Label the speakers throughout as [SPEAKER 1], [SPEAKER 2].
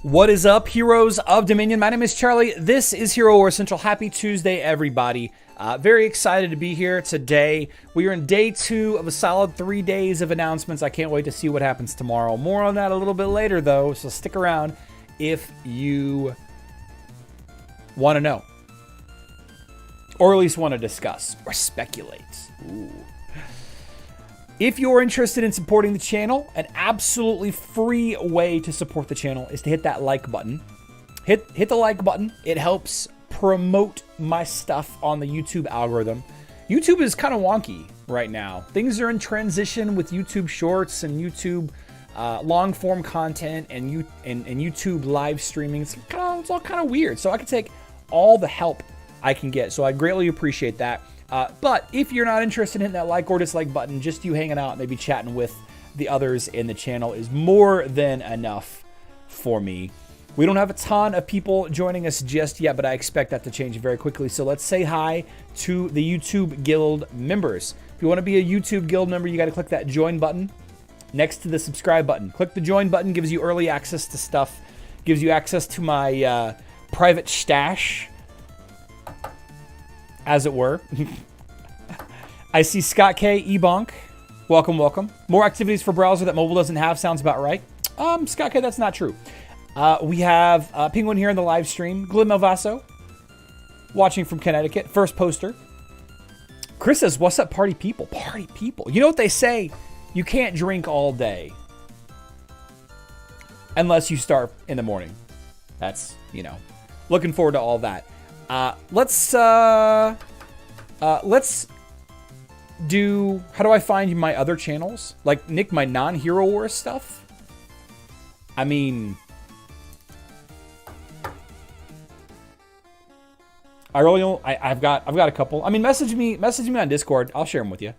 [SPEAKER 1] What is up, heroes of Dominion? My name is Charlie. This is Hero Wars Central. Happy Tuesday, everybody. Very excited to be here today. We are in day 2 of a solid 3 days of announcements. I can't wait to see what happens tomorrow. More on that a little bit later, though, so stick around if you want to know. Or at least want to discuss or speculate. Ooh. If you're interested in supporting the channel, an absolutely free way to support the channel is to hit that like button. Hit the like button. It helps promote my stuff on the YouTube algorithm. YouTube is kind of wonky right now. Things are in transition with YouTube Shorts and YouTube long form content and YouTube live streaming. It's all kind of weird. So I can take all the help I can get. So I greatly appreciate that. But if you're not interested in hitting that like or dislike button, just you hanging out, maybe chatting with the others in the channel is more than enough for me. We don't have a ton of people joining us just yet, but I expect that to change very quickly. So let's say hi to the YouTube Guild members. If you want to be a YouTube Guild member, you got to click that join button next to the subscribe button. Click the join button, gives you early access to stuff, gives you access to my private stash, as it were. I see Scott K. Ebonk. Welcome, welcome. More activities for browser that mobile doesn't have sounds about right. Scott K., that's not true. We have Penguin here in the live stream. Glim Elvaso, watching from Connecticut. First poster. Chris says, what's up, party people? Party people. You know what they say? You can't drink all day. Unless you start in the morning. That's, looking forward to all that. Let's do, how do I find my other channels? Like, Nick, my non-Hero Wars stuff? I mean, I've got a couple. I mean, message me on Discord. I'll share them with you.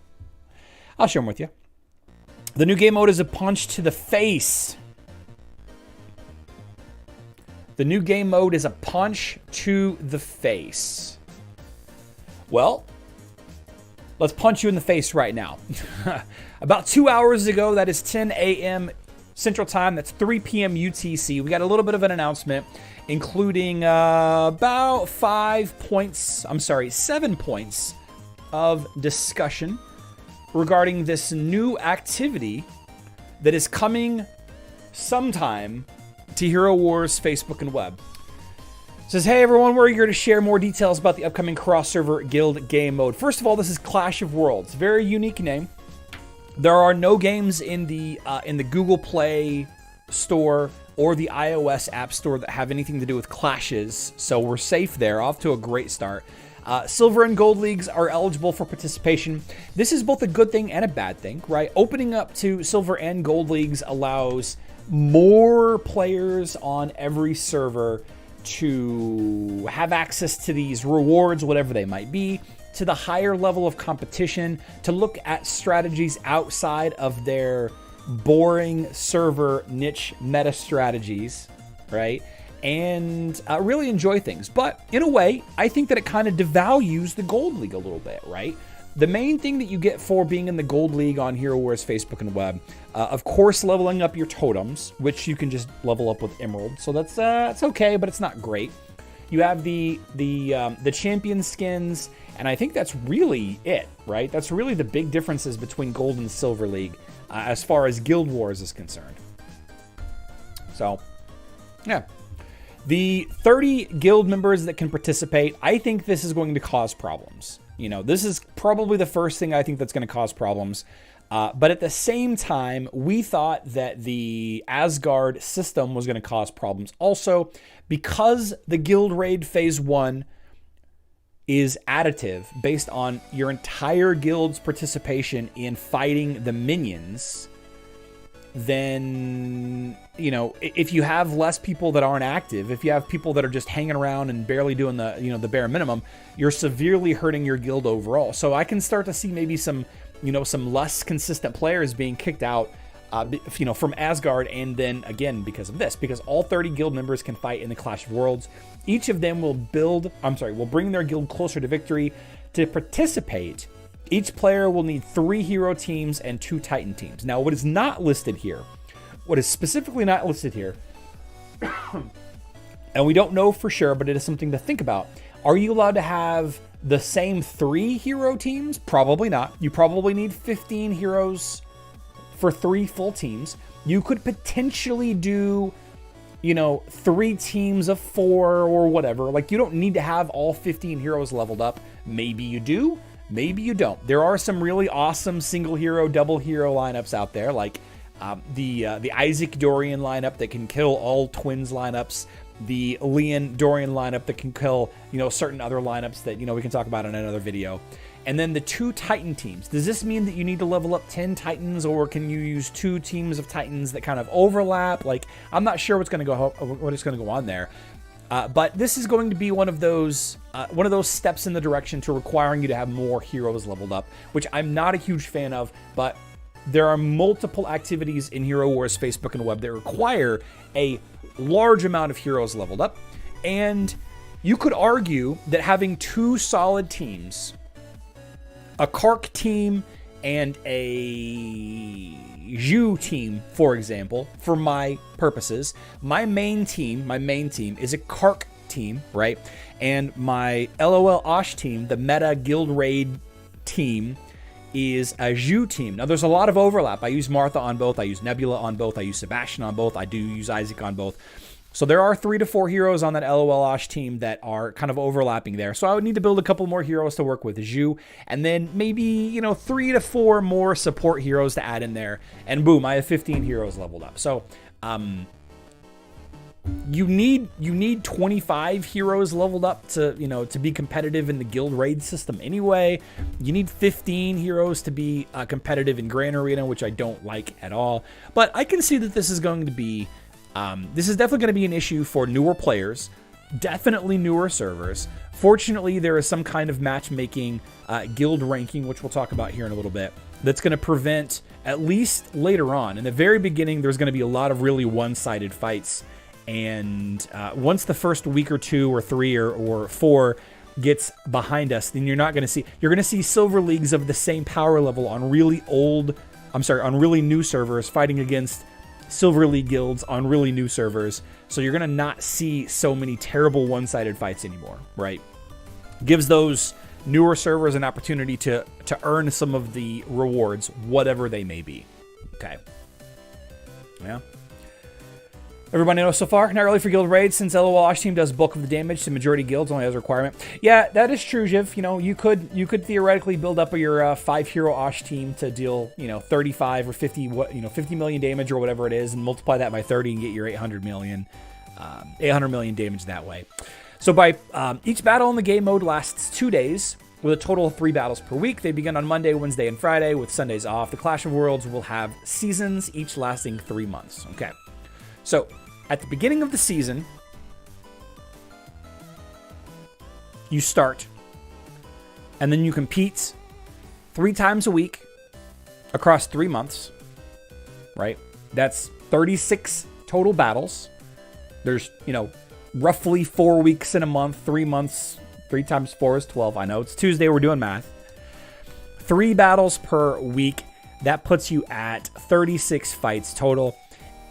[SPEAKER 1] The new game mode is a punch to the face. The new game mode is a punch to the face. Well, let's punch you in the face right now. About 2 hours ago, that is 10 a.m. Central Time. That's 3 p.m. UTC. We got a little bit of an announcement, including about 7 points of discussion regarding this new activity that is coming sometime to Hero Wars Facebook and web. It says, hey everyone, we're here to share more details about the upcoming cross-server guild game mode. First of all, this is Clash of Worlds. Very unique name. There are no games in the Google Play Store or the iOS App Store that have anything to do with clashes, so we're safe there. Off to a great start. Silver and Gold Leagues are eligible for participation. This is both a good thing and a bad thing, right? Opening up to Silver and Gold Leagues allows more players on every server to have access to these rewards, whatever they might be, to the higher level of competition, to look at strategies outside of their boring server niche meta strategies, right? And really enjoy things. But in a way, I think that it kind of devalues the Gold League a little bit, right? The main thing that you get for being in the Gold League on Hero Wars Facebook and web, of course, leveling up your totems, which you can just level up with Emerald. So that's okay, but it's not great. You have the champion skins, and I think that's really it, right? That's really the big differences between Gold and Silver League as far as Guild Wars is concerned. So, yeah. The 30 guild members that can participate, I think this is going to cause problems. This is probably the first thing I think that's going to cause problems. But at the same time, we thought that the Asgard system was going to cause problems. Also, because the Guild Raid Phase 1 is additive based on your entire guild's participation in fighting the minions, then, if you have less people that aren't active, if you have people that are just hanging around and barely doing the, the bare minimum, you're severely hurting your guild overall. So I can start to see maybe some less consistent players being kicked out, from Asgard, and then again because of this, because all 30 guild members can fight in the Clash of Worlds. Each of them will bring their guild closer to victory. To participate, each player will need 3 hero teams and 2 Titan teams. Now, what is not listed here What is specifically not listed here, and we don't know for sure, but it is something to think about. Are you allowed to have the same 3 hero teams? Probably not. You probably need 15 heroes for 3 full teams. You could potentially do, 3 teams of 4 or whatever. Like, you don't need to have all 15 heroes leveled up. Maybe you do, maybe you don't. There are some really awesome single hero, double hero lineups out there, like the Isaac Dorian lineup that can kill all twins lineups, the Leon Dorian lineup that can kill, certain other lineups that, we can talk about in another video. And then the 2 Titan teams. Does this mean that you need to level up 10 Titans, or can you use 2 teams of Titans that kind of overlap? Like, I'm not sure what's going to go on there. But this is going to be one of those steps in the direction to requiring you to have more heroes leveled up, which I'm not a huge fan of, but there are multiple activities in Hero Wars Facebook and web that require a large amount of heroes leveled up. And you could argue that having 2 solid teams, a Kark team and a Zhu team, for example, for my purposes, my main team is a Kark team, right? And my LOL Osh team, the meta guild raid team, is a Zhu team. Now, there's a lot of overlap. I use Martha on both. I use Nebula on both. I use Sebastian on both. I do use Isaac on both. So there are 3 to 4 heroes on that LOL Osh team that are kind of overlapping there. So I would need to build a couple more heroes to work with Zhu, and then maybe, 3 to 4 more support heroes to add in there. And boom, I have 15 heroes leveled up. So you need 25 heroes leveled up to, to be competitive in the guild raid system anyway. You need 15 heroes to be competitive in Grand Arena, which I don't like at all. But I can see that this is going to be this is definitely going to be an issue for newer players, definitely newer servers. Fortunately, there is some kind of matchmaking guild ranking, which we'll talk about here in a little bit, that's going to prevent, at least later on. In the very beginning, there's going to be a lot of really one-sided fights. And once the first week or 2 or 3 or 4 gets behind us, then you're going to see silver leagues of the same power level on really new servers fighting against Silver League guilds on really new servers. So you're going to not see so many terrible one-sided fights anymore, right? Gives those newer servers an opportunity to earn some of the rewards, whatever they may be. Okay. Yeah. Everybody knows so far? Not really for guild raids, since LOL Osh team does bulk of the damage to majority guilds, only has a requirement. Yeah, that is true, Jiv. You could theoretically build up your 5 hero Osh team to deal 35 or 50 50 million damage or whatever it is, and multiply that by 30 and get your 800 million damage that way. So by each battle in the game mode lasts 2 days, with a total of 3 battles per week. They begin on Monday, Wednesday, and Friday, with Sundays off. The Clash of Worlds will have seasons, each lasting 3 months. Okay, so at the beginning of the season, you start, and then you compete 3 times a week across 3 months, right? That's 36 total battles. There's, roughly 4 weeks in a month, 3 months, 3 times 4 is 12. I know it's Tuesday, we're doing math. 3 battles per week. That puts you at 36 fights total.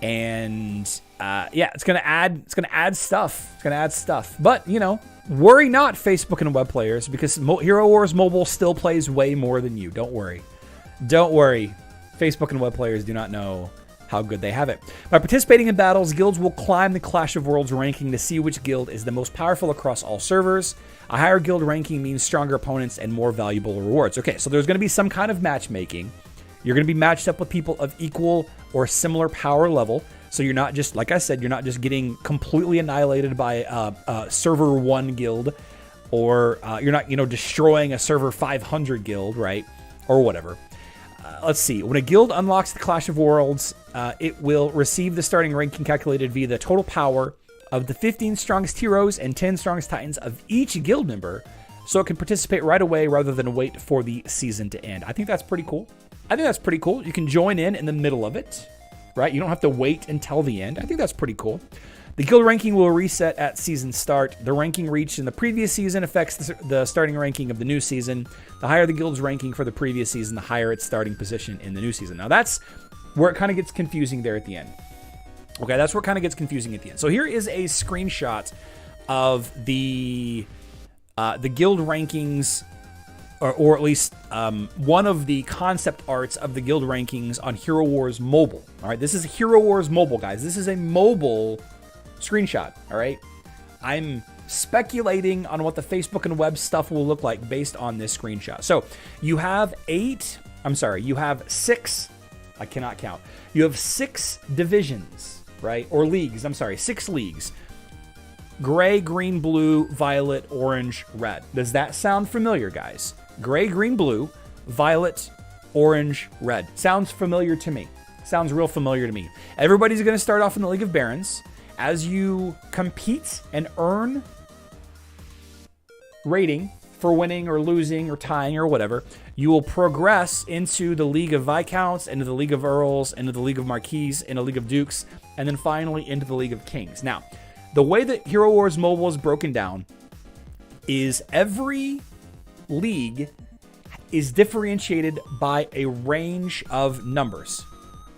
[SPEAKER 1] And it's gonna add stuff. But worry not, Facebook and web players, because Hero Wars Mobile still plays way more than you. Don't worry. Facebook and web players do not know how good they have it. By participating in battles, guilds will climb the Clash of Worlds ranking to see which guild is the most powerful across all servers. A higher guild ranking means stronger opponents and more valuable rewards. Okay, so there's going to be some kind of matchmaking. You're going to be matched up with people of equal or similar power level. So you're not just, like I said, you're not just getting completely annihilated by a server 1 guild, or you're not, destroying a server 500 guild, right? Or whatever. Let's see. When a guild unlocks the Clash of Worlds, it will receive the starting ranking calculated via the total power of the 15 strongest heroes and 10 strongest titans of each guild member, so it can participate right away rather than wait for the season to end. I think that's pretty cool. You can join in the middle of it, right? You don't have to wait until the end. I think that's pretty cool. The guild ranking will reset at season start. The ranking reached in the previous season affects the starting ranking of the new season. The higher the guild's ranking for the previous season, the higher its starting position in the new season. Now, that's where it kind of gets confusing there at the end. Okay, that's where it kind of gets confusing at the end. So here is a screenshot of the guild rankings, or at least one of the concept arts of the guild rankings on Hero Wars Mobile. All right, this is Hero Wars Mobile, guys. This is a mobile screenshot. All right, I'm speculating on what the Facebook and web stuff will look like based on this screenshot. So you have you have 6. I cannot count. You have 6 divisions, right? Or leagues. 6 leagues. Gray, green, blue, violet, orange, red. Does that sound familiar, guys? Gray, green, blue, violet, orange, red. Sounds familiar to me. Sounds real familiar to me. Everybody's going to start off in the League of Barons. As you compete and earn rating for winning or losing or tying or whatever, you will progress into the League of Viscounts, into the League of Earls, into the League of Marquises, into the League of Dukes, and then finally into the League of Kings. Now, the way that Hero Wars Mobile is broken down is every league is differentiated by a range of numbers.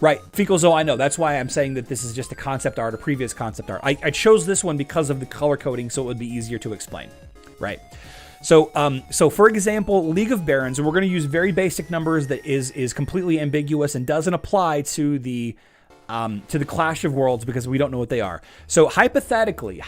[SPEAKER 1] Right, Fecal I know. That's why I'm saying that this is just a concept art, a previous concept art. I chose this one because of the color coding, so it would be easier to explain. Right. So for example, League of Barons, and we're going to use very basic numbers that is completely ambiguous and doesn't apply to the Clash of Worlds because we don't know what they are. So hypothetically,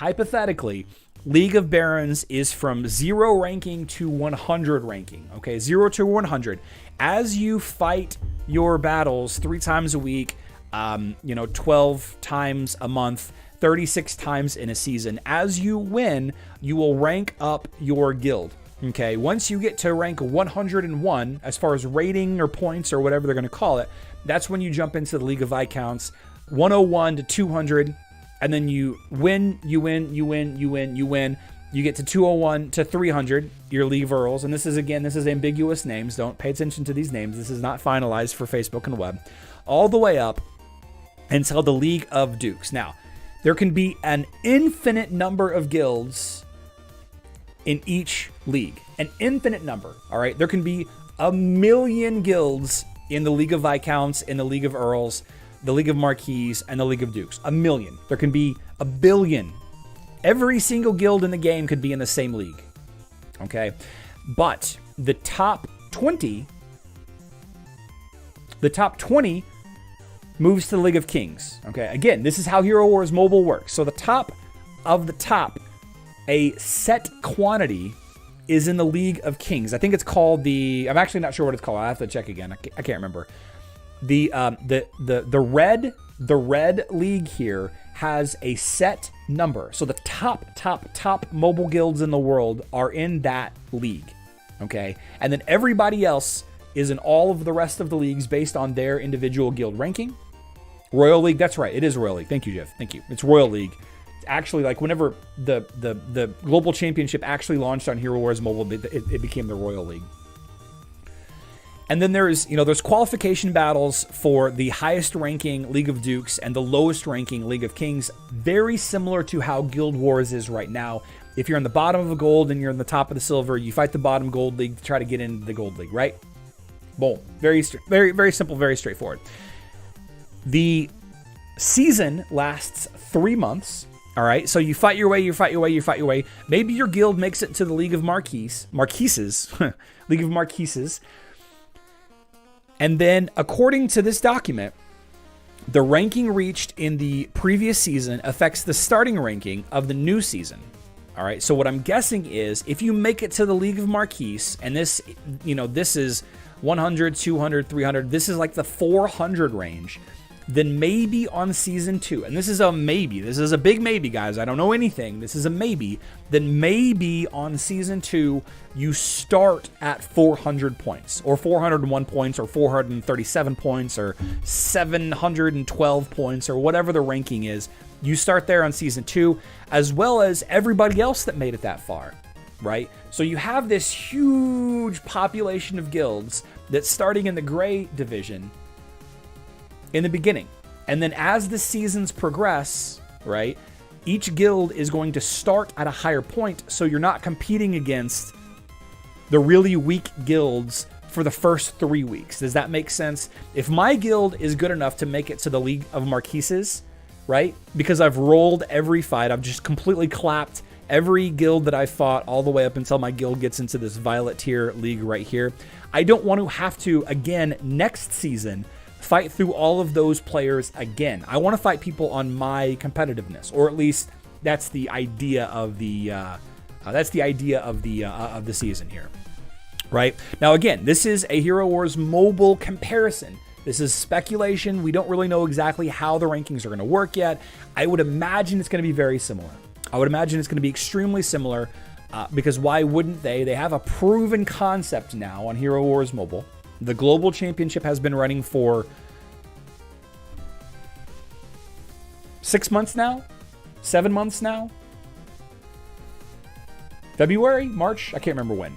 [SPEAKER 1] League of Barons is from 0 ranking to 100 ranking. Okay, 0 to 100. As you fight your battles 3 times a week, 12 times a month, 36 times in a season. As you win, you will rank up your guild. Okay, once you get to rank 101, as far as rating or points or whatever they're going to call it, that's when you jump into the League of Viscounts, 101 to 200, and then you win. You get to 201 to 300, your League of Earls, and this is ambiguous names. Don't pay attention to these names. This is not finalized for Facebook and web. All the way up until the League of Dukes. Now, there can be an infinite number of guilds in each league. An infinite number, all right? There can be 1 million guilds in the League of Viscounts, in the League of Earls, the League of Marquises, and the League of Dukes. 1 million. There can be 1 billion. Every single guild in the game could be in the same league, okay? But the top 20 moves to the League of Kings, okay? Again, this is how Hero Wars Mobile works. So the top of the top, a set quantity is in the League of Kings. I think it's called I'm actually not sure what it's called. I have to check again. I can't remember. The red league here has a set number. So the top mobile guilds in the world are in that league, okay? And then everybody else is in all of the rest of the leagues based on their individual guild ranking. Royal League, that's right. It is Royal League. Thank you, Jeff. Thank you. It's Royal League. It's actually like whenever the Global Championship actually launched on Hero Wars Mobile, it became the Royal League. And then there's qualification battles for the highest ranking League of Dukes and the lowest ranking League of Kings, very similar to how Guild Wars is right now. If you're on the bottom of the gold and you're on the top of the silver, you fight the bottom gold league to try to get into the gold league, right? Boom. Very simple, very straightforward. The season lasts 3 months. All right, so you fight your way. Maybe your guild makes it to the League of Marquises, League of Marquises. And then, according to this document, the ranking reached in the previous season affects the starting ranking of the new season. All right, so what I'm guessing is if you make it to the League of Marquises, and this is 100, 200, 300, this is like the 400 range, then maybe on season 2, and this is a maybe, this is a big maybe, guys, I don't know anything, this is a maybe, then maybe on season 2, you start at 400 points, or 401 points, or 437 points, or 712 points, or whatever the ranking is. You start there on season 2, as well as everybody else that made it that far, right? So you have this huge population of guilds that's starting in the gray division in the beginning. And then as the seasons progress, right, each guild is going to start at a higher point, so you're not competing against the really weak guilds for the first 3 weeks. Does that make sense? If my guild is good enough to make it to the League of Marquises, right? Because I've rolled every fight, I've just completely clapped every guild that I fought all the way up until my guild gets into this violet tier league right here. I don't want to have to, again, next season, fight through all of those players again. I want to fight people on my competitiveness, or at least that's the idea of the season here, right? Now, again, this is a Hero Wars mobile comparison. This is speculation. We don't really know exactly how the rankings are going to work yet. I would imagine it's going to be very similar. I would imagine it's going to be extremely similar because why wouldn't they? They have a proven concept now on Hero Wars Mobile. The Global Championship has been running for 6 months now? 7 months now? February? March? I can't remember when.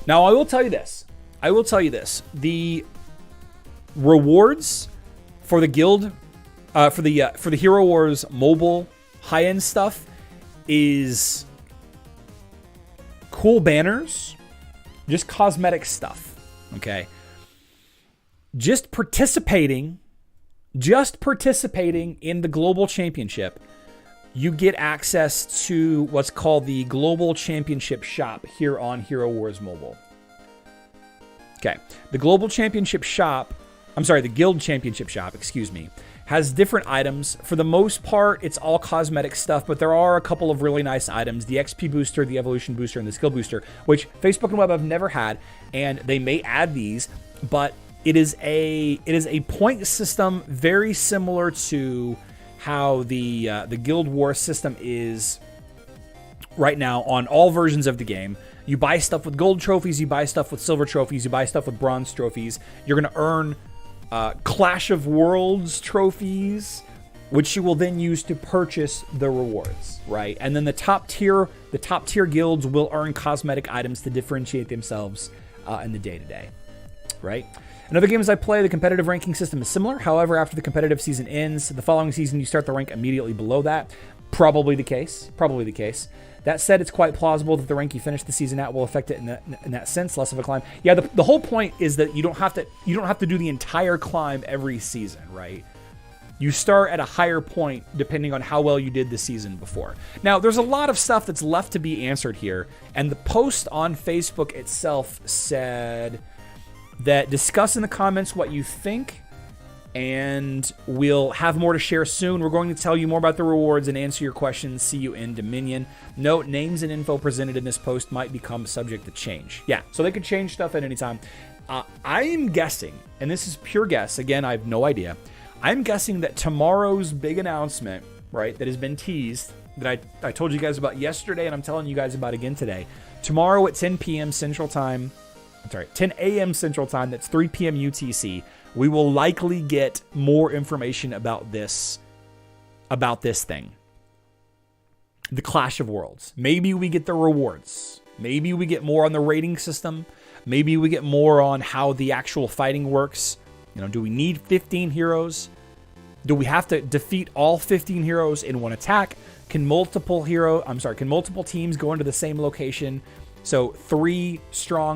[SPEAKER 1] Now, I will tell you this. The rewards for the guild, for the Hero Wars mobile high-end stuff is cool banners, just cosmetic stuff, okay? Just participating in the Global Championship, you get access to what's called the Global Championship Shop here on Hero Wars Mobile. Okay, the Global Championship Shop, the Guild Championship Shop, has different items. For the most part, it's all cosmetic stuff, but there are a couple of really nice items. The XP Booster, the Evolution Booster, and the Skill Booster, which Facebook and Web have never had, and they may add these, but it is a point system very similar to how the Guild Wars system is right now on all versions of the game. You buy stuff with gold trophies, you buy stuff with silver trophies, you buy stuff with bronze trophies. You're going to earn Clash of Worlds trophies, which you will then use to purchase the rewards, right? And then the top tier guilds will earn cosmetic items to differentiate themselves in the day-to-day, right? In other games I play, the competitive ranking system is similar. However, after the competitive season ends, the following season you start the rank immediately below that. Probably the case. That said, it's quite plausible that the rank you finish the season at will affect it in that sense, less of a climb. Yeah, the whole point is that you don't have to do the entire climb every season, right? You start at a higher point depending on how well you did the season before. Now, there's a lot of stuff that's left to be answered here, and the post on Facebook itself said that discuss in the comments what you think, and we'll have more to share soon. We're going to tell you more about the rewards and answer your questions. See you in Dominion. Note, names and info presented in this post might become subject to change. Yeah, so they could change stuff at any time. I am guessing, and this is pure guess, again, I have no idea. I'm guessing that tomorrow's big announcement, right, that has been teased, that I told you guys about yesterday and I'm telling you guys about again today. Tomorrow at 10 p.m. Central Time, 10 a.m. Central Time, that's 3 p.m. UTC, we will likely get more information about this thing. The Clash of Worlds. Maybe we get the rewards. Maybe we get more on the rating system. Maybe we get more on how the actual fighting works. You know, do we need 15 heroes? Do we have to defeat all 15 heroes in one attack? Can multiple teams go into the same location? So three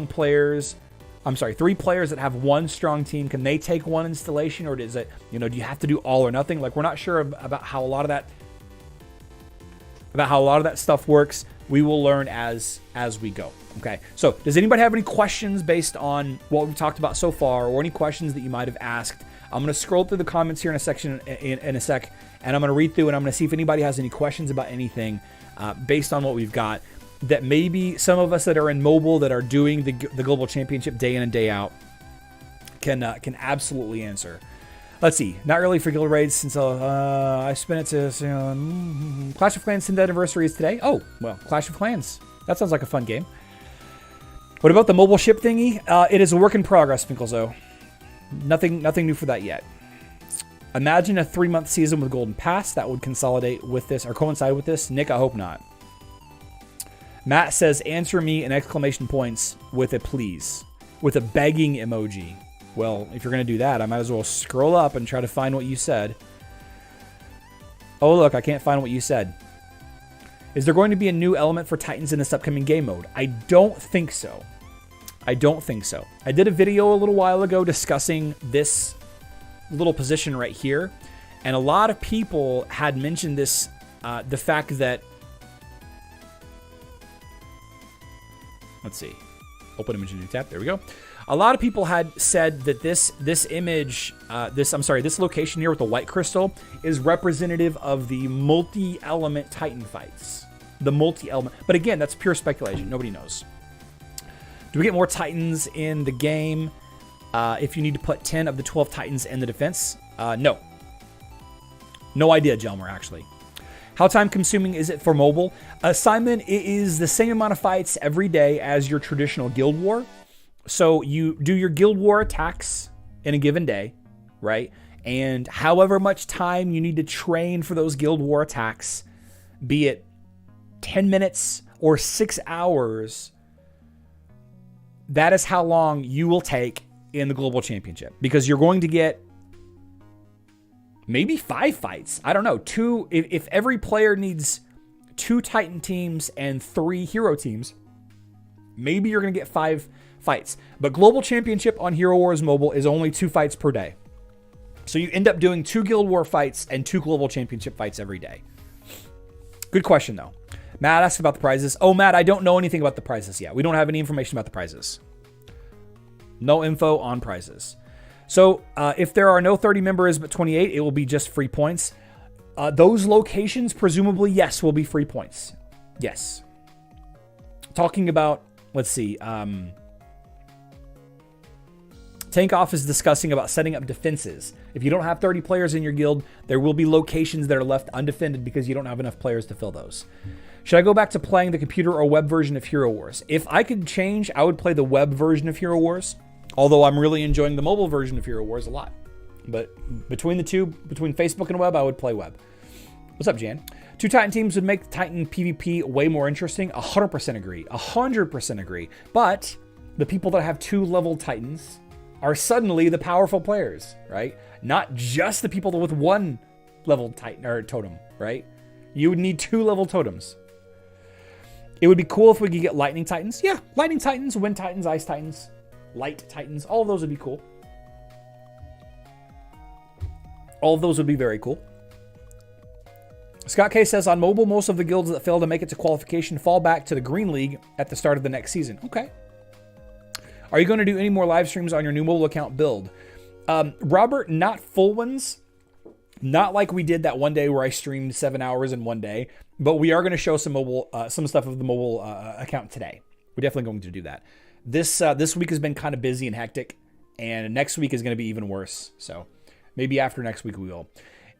[SPEAKER 1] players that have one strong team, can they take one installation, or is it, do you have to do all or nothing? Like, we're not sure about how a lot of that stuff works. We will learn as we go. Okay. So, does anybody have any questions based on what we've talked about so far, or any questions that you might have asked? I'm going to scroll through the comments here in a sec, and I'm going to read through, and I'm going to see if anybody has any questions about anything based on what we've got, that maybe some of us that are in mobile that are doing the Global Championship day in and day out can absolutely answer. Let's see. Not really for guild raids since I spent it to Clash of Clans 10th anniversary is today. Oh, well, Clash of Clans. That sounds like a fun game. What about the mobile ship thingy? It is a work in progress, Finkelzo. Nothing new for that yet. Imagine a 3-month season with Golden Pass that would consolidate with this or coincide with this. Nick, I hope not. Matt says, answer me in exclamation points with a please, with a begging emoji. Well, if you're going to do that, I might as well scroll up and try to find what you said. Oh, look, I can't find what you said. Is there going to be a new element for Titans in this upcoming game mode? I don't think so. I don't think so. I did a video a little while ago discussing this little position right here, and a lot of people had mentioned this, the fact that, let's see, open image in new tab, there we go. A lot of people had said that this location here with the white crystal is representative of the multi-element Titan fights. The multi-element, but again, that's pure speculation. Nobody knows. Do we get more Titans in the game if you need to put 10 of the 12 Titans in the defense? No. No idea, Jelmer, actually. How time consuming is it for mobile? Simon, it is the same amount of fights every day as your traditional Guild War. So you do your Guild War attacks in a given day, right? And however much time you need to train for those Guild War attacks, be it 10 minutes or 6 hours, that is how long you will take in the Global Championship. Because you're going to get maybe 5 fights. I don't know. 2, if every player needs 2 Titan teams and 3 hero teams, maybe you're going to get 5 fights. But Global Championship on Hero Wars Mobile is only 2 fights per day. So you end up doing 2 Guild War fights and 2 Global Championship fights every day. Good question, though. Matt asked about the prizes. Oh, Matt, I don't know anything about the prizes yet. We don't have any information about the prizes. No info on prizes. So if there are no 30 members but 28, it will be just free points. Those locations, presumably, yes, will be free points. Yes. Talking about, let's see. Tank Off is discussing about setting up defenses. If you don't have 30 players in your guild, there will be locations that are left undefended because you don't have enough players to fill those. Should I go back to playing the computer or web version of Hero Wars? If I could change, I would play the web version of Hero Wars. Although I'm really enjoying the mobile version of Hero Wars a lot. But between the two, between Facebook and web, I would play web. What's up, Jan? 2 Titan teams would make Titan PvP way more interesting. 100% agree. 100% agree. But the people that have 2 leveled Titans are suddenly the powerful players, right? Not just the people with 1 leveled Titan or totem, right? You would need 2 level totems. It would be cool if we could get Lightning Titans. Yeah, Lightning Titans, Wind Titans, Ice Titans, Light Titans. All of those would be cool. All of those would be very cool. Scott K says, on mobile, most of the guilds that fail to make it to qualification fall back to the Green League at the start of the next season. Okay. Are you going to do any more live streams on your new mobile account build? Robert, not full ones. Not like we did that one day where I streamed 7 hours in one day. But we are going to show some mobile, some stuff of the mobile account today. We're definitely going to do that. This week has been kind of busy and hectic. And next week is going to be even worse. So maybe after next week we will.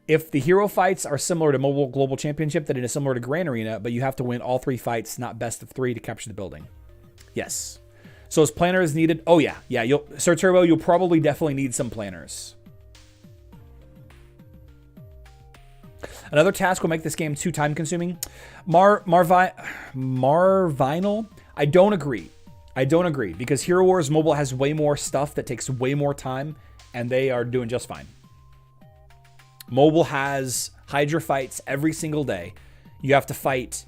[SPEAKER 1] If the hero fights are similar to Mobile Global Championship, then it is similar to Grand Arena. But you have to win all 3 fights, not best of 3 to capture the building. Yes. So is planners needed? Oh, yeah. Yeah, Sir Turbo, you'll probably definitely need some planners. Another task will make this game too time-consuming. Marvinal? I don't agree. I don't agree, because Hero Wars Mobile has way more stuff that takes way more time, and they are doing just fine. Mobile has Hydra fights every single day. You have to fight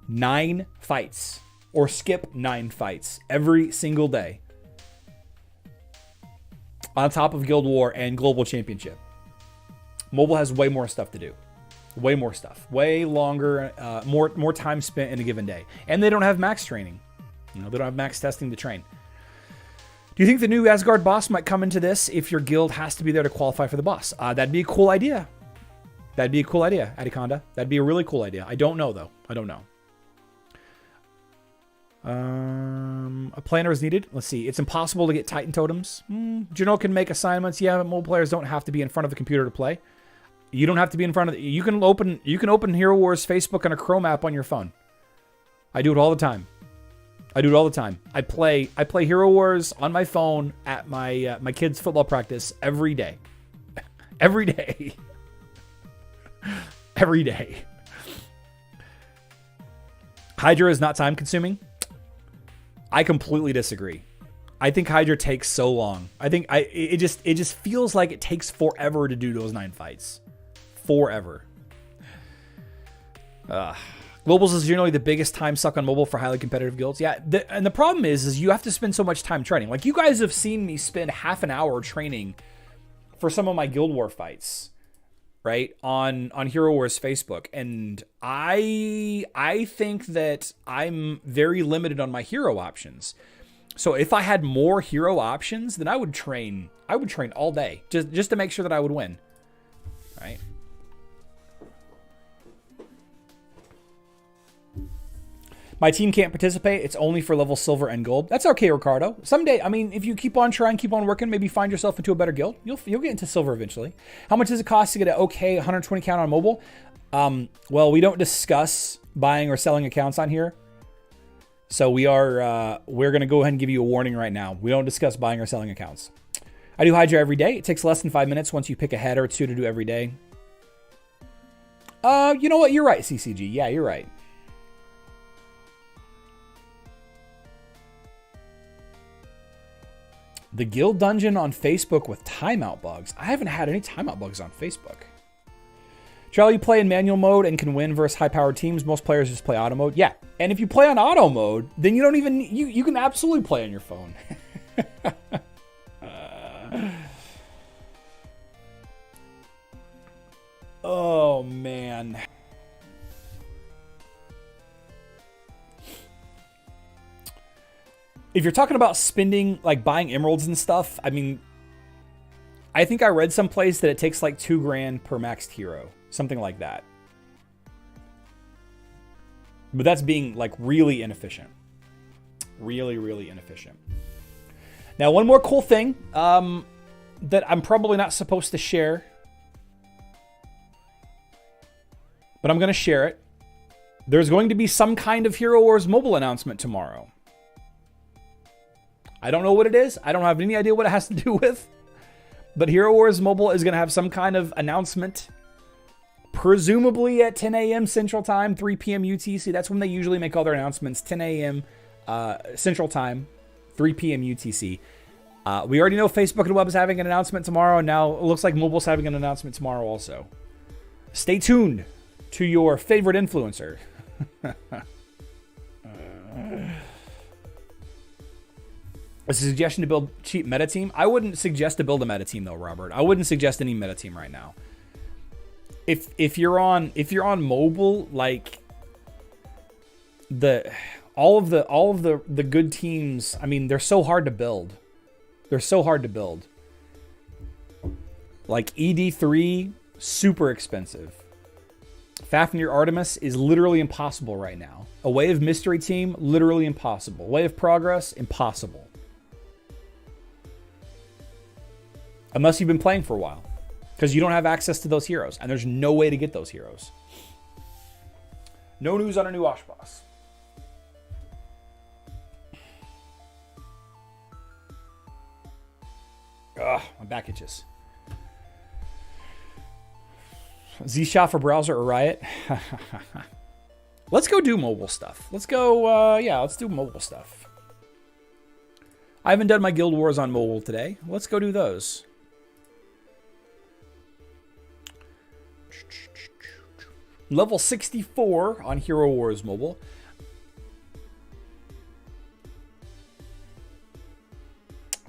[SPEAKER 1] 9 fights. Or skip 9 fights every single day. On top of Guild War and Global Championship. Mobile has way more stuff to do. Way more stuff. Way longer, more time spent in a given day. And they don't have max training. You know, they don't have max testing to train. Do you think the new Asgard boss might come into this if your guild has to be there to qualify for the boss? That'd be a cool idea. That'd be a cool idea, Adiconda. That'd be a really cool idea. I don't know, though. I don't know. A planner is needed. Let's see. It's impossible to get Titan totems. General can make assignments. Yeah, but mobile players don't have to be in front of the computer to play. You don't have to be in front of you can open Hero Wars Facebook on a Chrome app on your phone. I do it all the time. I play Hero Wars on my phone at my my kids' football practice every day. Every day. Every day. Hydra is not time consuming. I completely disagree. I think Hydra takes so long. It just feels like it takes forever to do those 9 fights. Forever. Globals is generally the biggest time suck on mobile for highly competitive guilds. Yeah, and the problem is you have to spend so much time training. Like, you guys have seen me spend half an hour training for some of my Guild War fights, right? On Hero Wars Facebook. And I think that I'm very limited on my hero options. So if I had more hero options, then I would train all day just to make sure that I would win. Right? My team can't participate. It's only for level silver and gold. That's okay, Ricardo. Someday, I mean, if you keep on trying, keep on working, maybe find yourself into a better guild, you'll get into silver eventually. How much does it cost to get an okay 120 count on mobile? Well, we don't discuss buying or selling accounts on here. So we're going to go ahead and give you a warning right now. We don't discuss buying or selling accounts. I do Hydra every day. It takes less than 5 minutes once you pick a head or two to do every day. You know what? You're right, CCG. Yeah, you're right. The guild dungeon on Facebook with timeout bugs. I haven't had any timeout bugs on Facebook. Charlie, you play in manual mode and can win versus high-powered teams. Most players just play auto mode. Yeah, and if you play on auto mode, then you don't even... You can absolutely play on your phone. Oh, man. If you're talking about spending, like buying emeralds and stuff, I mean, I think I read someplace that it takes like $2 grand per maxed hero. Something like that. But that's being like really inefficient. Really, really inefficient. Now, one more cool thing that I'm probably not supposed to share, but I'm going to share it. There's going to be some kind of Hero Wars mobile announcement tomorrow. I don't know what it is. I don't have any idea what it has to do with. But Hero Wars Mobile is going to have some kind of announcement. Presumably at 10 a.m. Central Time, 3 p.m. UTC. That's when they usually make all their announcements. 10 a.m. Central Time, 3 p.m. UTC. We already know Facebook and Web is having an announcement tomorrow. And now it looks like Mobile's having an announcement tomorrow also. Stay tuned to your favorite influencer. A suggestion to build cheap meta team. I wouldn't suggest to build a meta team though, Robert. I wouldn't suggest any meta team right now. If you're on mobile, like all of the good teams, I mean, they're so hard to build. They're so hard to build. Like ED3, super expensive. Fafnir Artemis is literally impossible right now. A Way of Mystery team, literally impossible. Way of Progress, impossible. Unless you've been playing for a while. Because you don't have access to those heroes. And there's no way to get those heroes. No news on a new Osh boss. Ugh, my back itches. Z-Shot for browser or Riot? Let's go do mobile stuff. Let's go, let's do mobile stuff. I haven't done my Guild Wars on mobile today. Let's go do those. Level 64 on Hero Wars Mobile.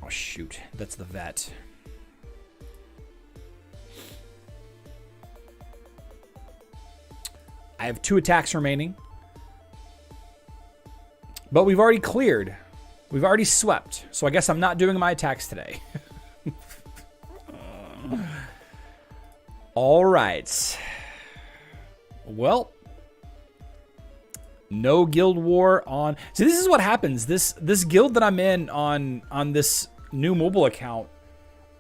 [SPEAKER 1] Oh, shoot. That's the vet. I have 2 attacks remaining. But we've already cleared. We've already swept. So I guess I'm not doing my attacks today. All right. Well, no guild war on. See, this is what happens. This guild that I'm in on this new mobile account,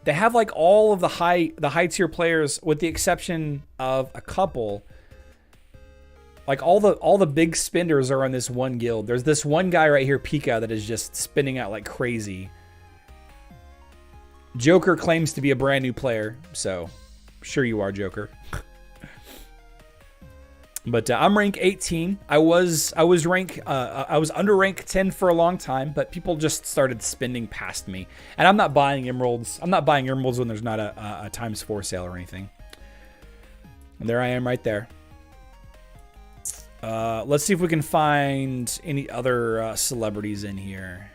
[SPEAKER 1] they have like all of the high tier players, with the exception of a couple. Like all the big spenders are on this one guild. There's this one guy right here, Pika, that is just spinning out like crazy. Joker claims to be a brand new player, so sure you are, Joker. But I'm rank 18. I was under rank 10 for a long time, but people just started spending past me. And I'm not buying emeralds. I'm not buying emeralds when there's not a ×4 sale or anything. And there I am right there. Let's see if we can find any other celebrities in here.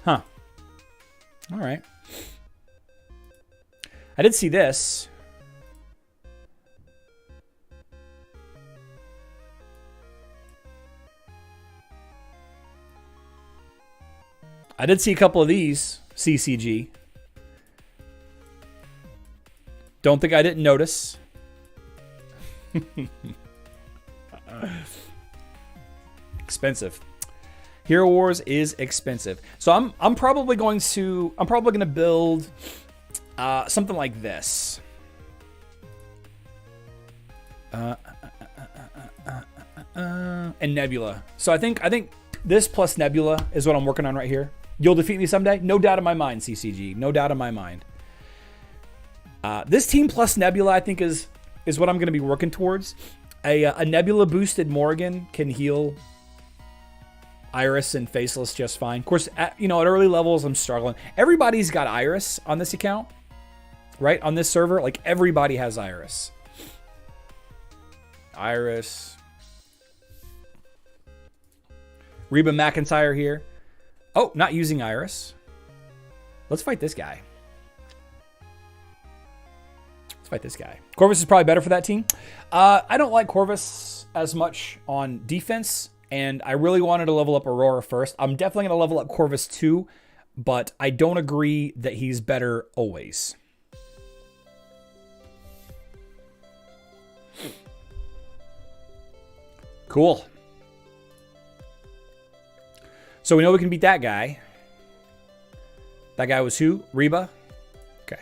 [SPEAKER 1] Huh. All right. I did see this. I did see a couple of these, CCG. Don't think I didn't notice. Expensive. Hero Wars is expensive. So I'm probably going to build something like this. And Nebula. So I think this plus Nebula is what I'm working on right here. You'll defeat me someday? No doubt in my mind, CCG. No doubt in my mind. This team plus Nebula, I think, is what I'm going to be working towards. A Nebula boosted Morgan can heal Iris and Faceless just fine. Of course, at early levels, I'm struggling. Everybody's got Iris on this account, right? On this server, like everybody has Iris. Iris. Reba McIntyre here. Oh, not using Iris. Let's fight this guy. Corvus is probably better for that team. I don't like Corvus as much on defense, and I really wanted to level up Aurora first. I'm definitely going to level up Corvus too, but I don't agree that he's better always. Cool. So we know we can beat that guy. That guy was who? Reba? Okay.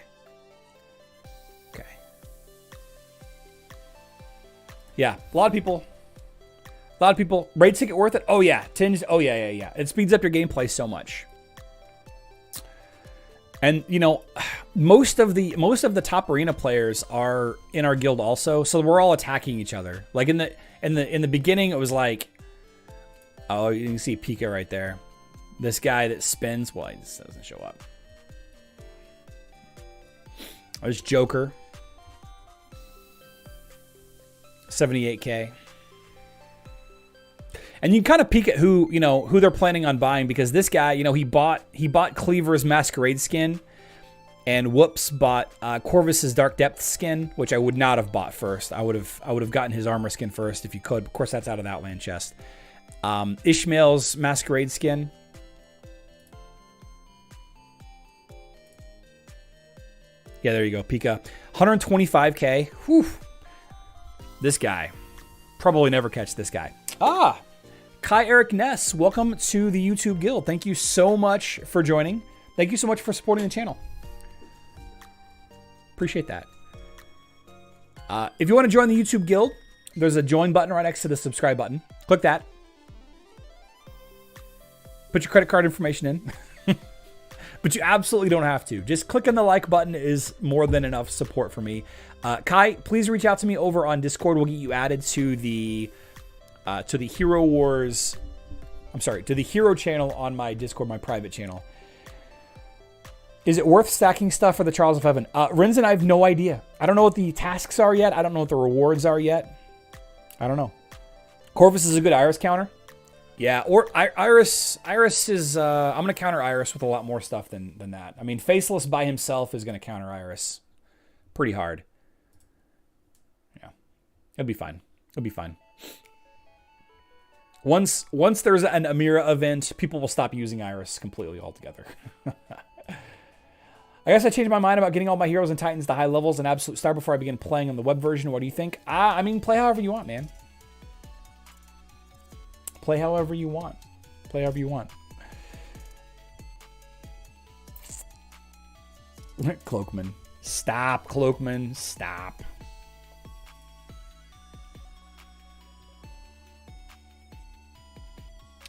[SPEAKER 1] Yeah, a lot of people. Raid ticket worth it? Oh yeah. Oh yeah. It speeds up your gameplay so much. And most of the top arena players are in our guild also, so we're all attacking each other. Like in the beginning, it was like, oh, you can see Pika right there. This guy that spins. Well, he just doesn't show up. There's Joker. 78k. And you can kind of peek at who they're planning on buying, because this guy, he bought Cleaver's Masquerade skin, and Whoops bought Corvus's Dark Depth skin, which I would not have bought first. I would have gotten his armor skin first if you could. Of course, that's out of the Outland chest. Ishmael's Masquerade skin. Yeah, there you go, Pika. 125k. Whew. This guy. Probably never catch this guy. Kai Eric Ness, welcome to the YouTube Guild. Thank you so much for joining. Thank you so much for supporting the channel. Appreciate that. If you want to join the YouTube Guild, there's a join button right next to the subscribe button. Click that. Put your credit card information in. But you absolutely don't have to. Just clicking the like button is more than enough support for me. Kai, please reach out to me over on Discord. We'll get you added to the Hero Wars. I'm sorry, to the Hero channel on my Discord, my private channel. Is it worth stacking stuff for the Trials of Heaven? Rinzen, I have no idea. I don't know what the tasks are yet. I don't know what the rewards are yet. I don't know. Corvus is a good Iris counter. Yeah, or Iris is... I'm going to counter Iris with a lot more stuff than that. I mean, Faceless by himself is going to counter Iris pretty hard. Yeah, it'll be fine. It'll be fine. Once there's an Amira event, people will stop using Iris completely altogether. I guess I changed my mind about getting all my heroes and titans to high levels and absolute star before I begin playing on the web version. What do you think? I mean, play however you want, man. Play however you want. Play however you want. Cloakman. Stop, Cloakman. Stop.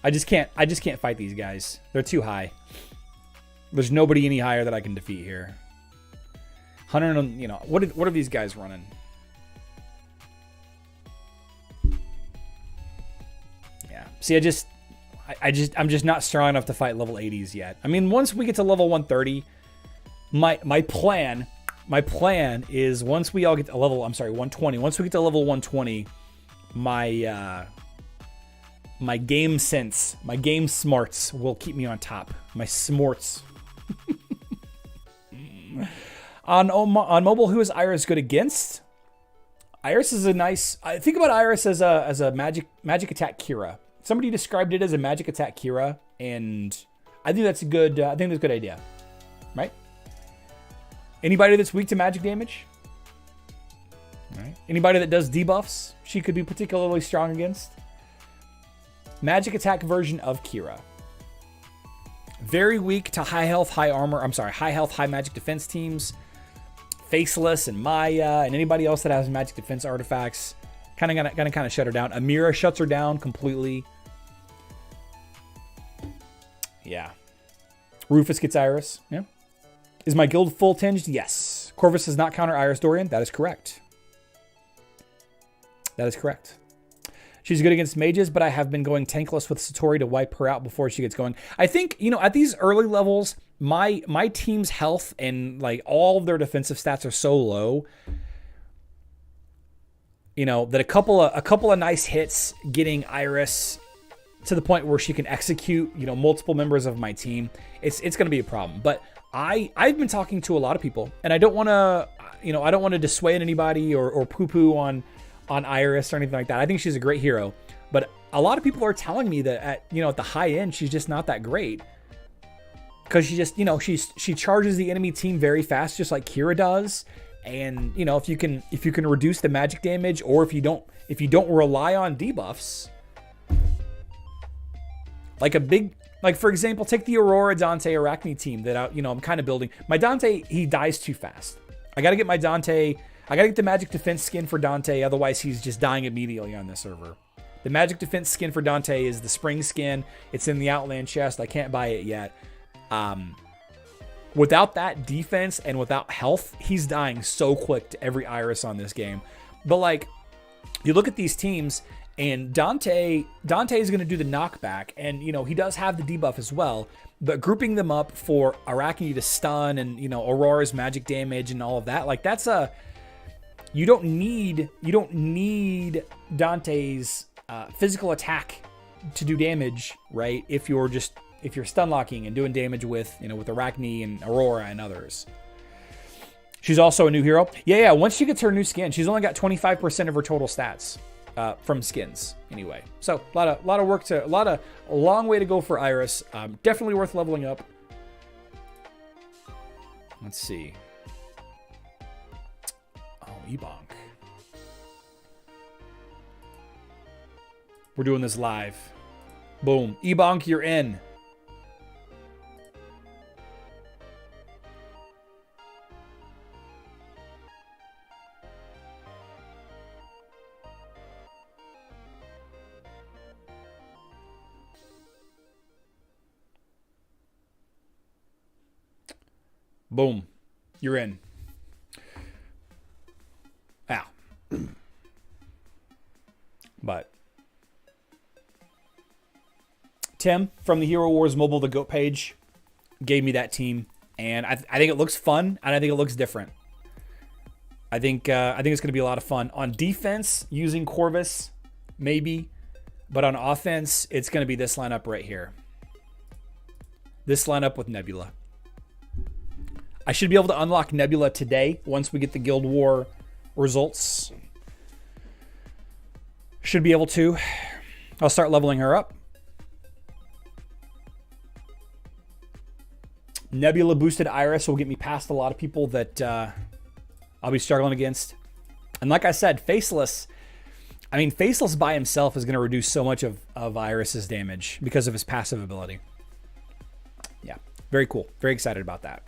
[SPEAKER 1] I just can't fight these guys. They're too high. There's nobody any higher that I can defeat here. 100, what are these guys running? Yeah. See, I'm just not strong enough to fight level 80s yet. I mean, once we get to level 130, my plan is once we all get to level, 120. Once we get to level 120, my game sense, my game smarts will keep me on top. My smarts. On mobile, who is Iris good against? Iris is a nice. I think about Iris as a magic attack Kira. Somebody described it as a magic attack Kira, and I think that's a good. I think that's a good idea, right? Anybody that's weak to magic damage, right? Anybody that does debuffs, she could be particularly strong against. Magic attack version of Kira. Very weak to high health, high armor. High health, high magic defense teams. Faceless and Maya and anybody else that has magic defense artifacts. Gonna shut her down. Amira shuts her down completely. Yeah. Rufus gets Iris. Yeah. Is my guild full tinged? Yes. Corvus does not counter Iris Dorian. That is correct. That is correct. She's good against mages, but I have been going tankless with Satori to wipe her out before she gets going. I think, at these early levels, my team's health and like all of their defensive stats are so low, that a couple of nice hits getting Iris to the point where she can execute, multiple members of my team, it's going to be a problem. But I've been talking to a lot of people, and I don't want to dissuade anybody or poo-poo on Iris or anything like that. I think she's a great hero, but a lot of people are telling me that at the high end she's just not that great because she just she charges the enemy team very fast, just like Kira does. And if you can reduce the magic damage, or if you don't rely on debuffs, like for example, take the Aurora Dante Arachne team that I'm kind of building. My Dante, he dies too fast. I got to get the magic defense skin for Dante, otherwise he's just dying immediately on this server. The magic defense skin for Dante is the spring skin. It's in the Outland chest. I can't buy it yet. Without that defense and without health, he's dying so quick to every Iris on this game. But like, you look at these teams, and Dante is going to do the knockback, and he does have the debuff as well. But grouping them up for Arachne to stun and Aurora's magic damage and all of that, like that's you don't need Dante's physical attack to do damage, right? If you're stun locking and doing damage with Arachne and Aurora and others. She's also a new hero. Yeah. Once she gets her new skin, she's only got 25% of her total stats from skins anyway. So a lot of work a long way to go for Iris. Definitely worth leveling up. Let's see. Oh, Ebonk. We're doing this live. Boom. Ebonk, you're in. Boom. You're in. Ow. But Tim from the Hero Wars Mobile The Goat page gave me that team, and I think it looks fun, and I think it looks different. I think it's going to be a lot of fun. On defense, using Corvus, maybe, but on offense, it's going to be this lineup right here. This lineup with Nebula. I should be able to unlock Nebula today once we get the Guild War results. Should be able to. I'll start leveling her up. Nebula boosted Iris will get me past a lot of people that I'll be struggling against. And like I said, Faceless by himself is going to reduce so much of Iris's damage because of his passive ability. Yeah, very cool. Very excited about that.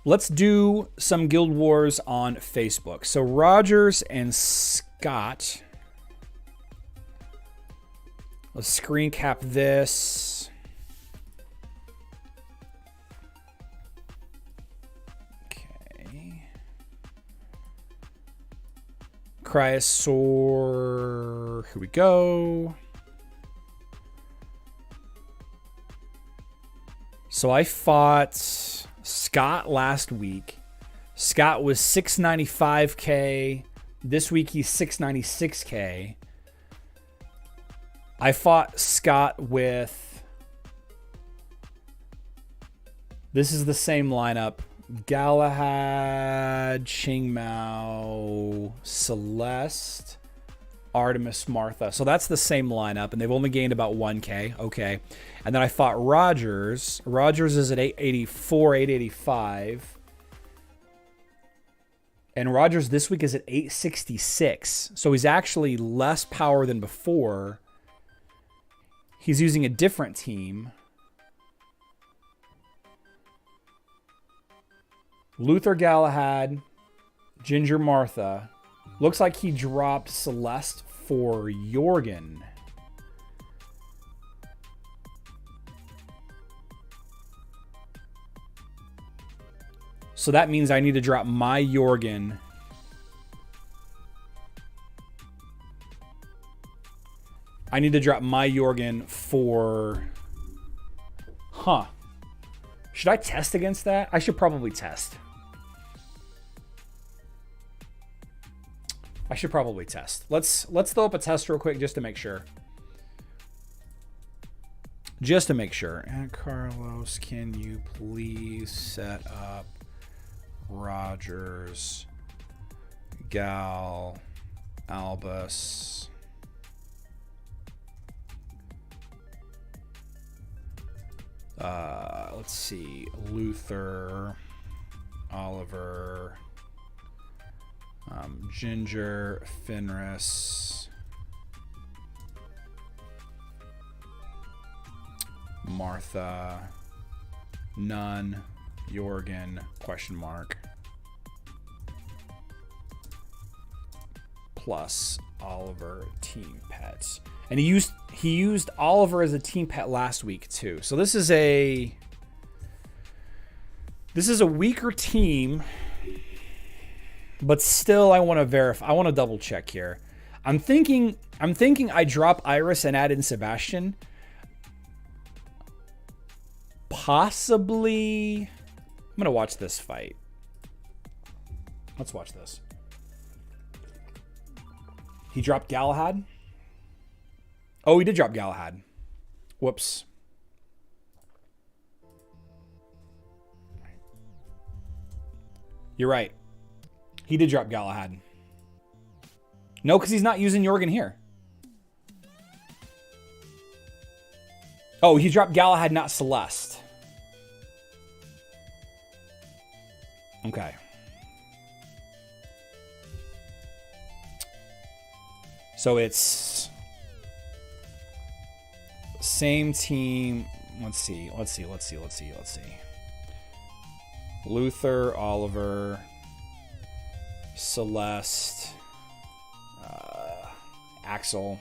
[SPEAKER 1] Let's do some Guild Wars on Facebook. So Rogers and Scott. Let's screen cap this. Okay. Crysaor. Here we go. So I fought Scott last week. Scott was 695k. This week he's 696k. I fought Scott with... This is the same lineup. Galahad, Qingmao, Celeste, Artemis, Martha. So that's the same lineup, and they've only gained about 1k. Okay. And then I fought Rogers. Rogers is at 884, 885. And Rogers this week is at 866. So he's actually less power than before. He's using a different team. Luther Galahad, Ginger Martha. Looks like he dropped Celeste for Jorgen. So that means I need to drop my Jorgen. I need to drop my Jorgen for... Huh. Should I test against that? I should probably test. I should probably test. Let's throw up a test real quick just to make sure. Just to make sure. And Carlos, can you please set up Rogers, Gal, Albus, let's see, Luther, Oliver, Ginger, Fenris, Martha, None, Jorgen, question mark, plus Oliver team pets. And he used Oliver as a team pet last week too. So this is a weaker team, but still I want to verify. I want to double check here. I'm thinking I drop Iris and add in Sebastian. Possibly. I'm going to watch this fight. Let's watch this. He dropped Galahad. Oh, he did drop Galahad. Whoops. You're right. He did drop Galahad. No, because he's not using Jorgen here. Oh, he dropped Galahad, not Celeste. Okay. So it's same team. Let's see. Luther, Oliver, Celeste, Axel.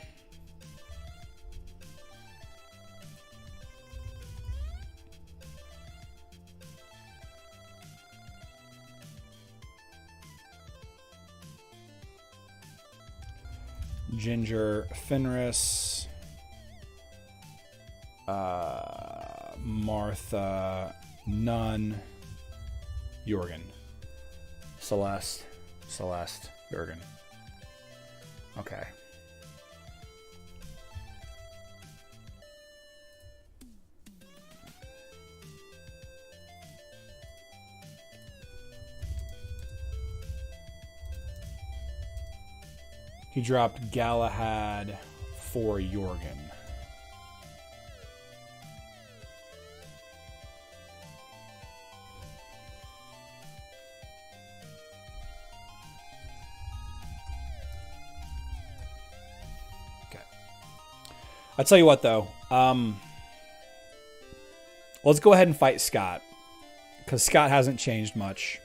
[SPEAKER 1] Ginger, Fenris, Martha, None, Jorgen, Celeste, Jorgen. Okay. He dropped Galahad for Jorgen. Okay. I'll tell you what, though. Let's go ahead and fight Scott, because Scott hasn't changed much.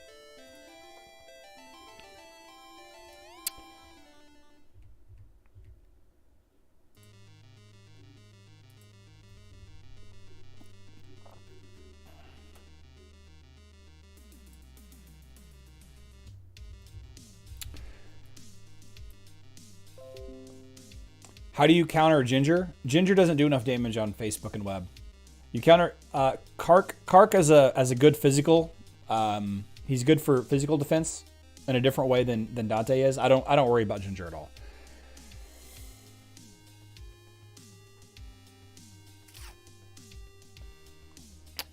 [SPEAKER 1] How do you counter Ginger? Ginger doesn't do enough damage on Facebook and web. You counter Kark as a good physical. He's good for physical defense in a different way than Dante is. I don't worry about Ginger at all.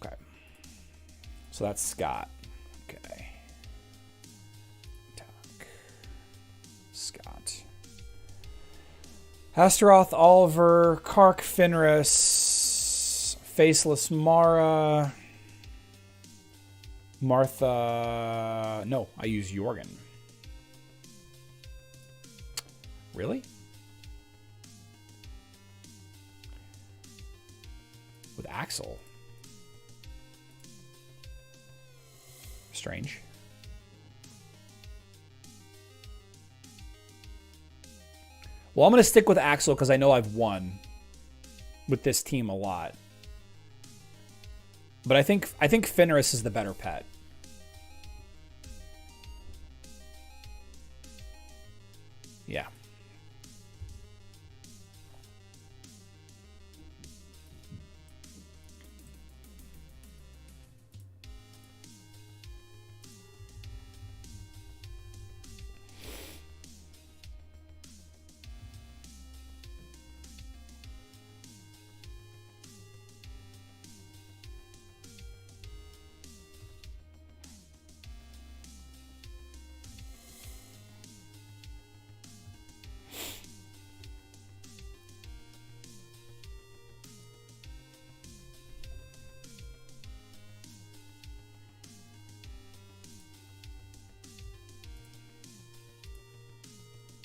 [SPEAKER 1] Okay. So that's Scott. Okay. Scott. Astaroth, Oliver, Kark, Fenris, Faceless Mara, Martha. No, I use Jorgen. Really? With Axel. Strange. Well, I'm going to stick with Axel because I know I've won with this team a lot. But I think Fenris is the better pet. Yeah.